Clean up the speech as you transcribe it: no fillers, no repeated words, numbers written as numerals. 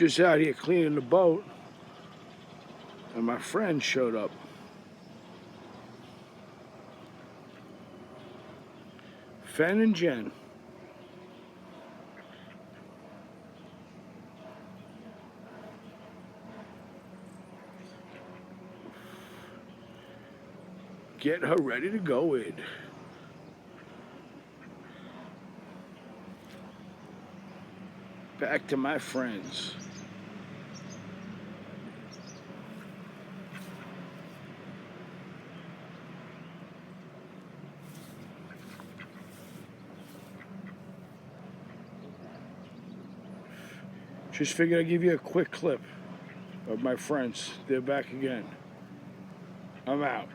Just out here cleaning the boat, and my friend showed up. Fen and Jen. Get her ready to go in. Back to my friends. Just figured I'd give you a quick clip of my friends. They're back again. I'm out.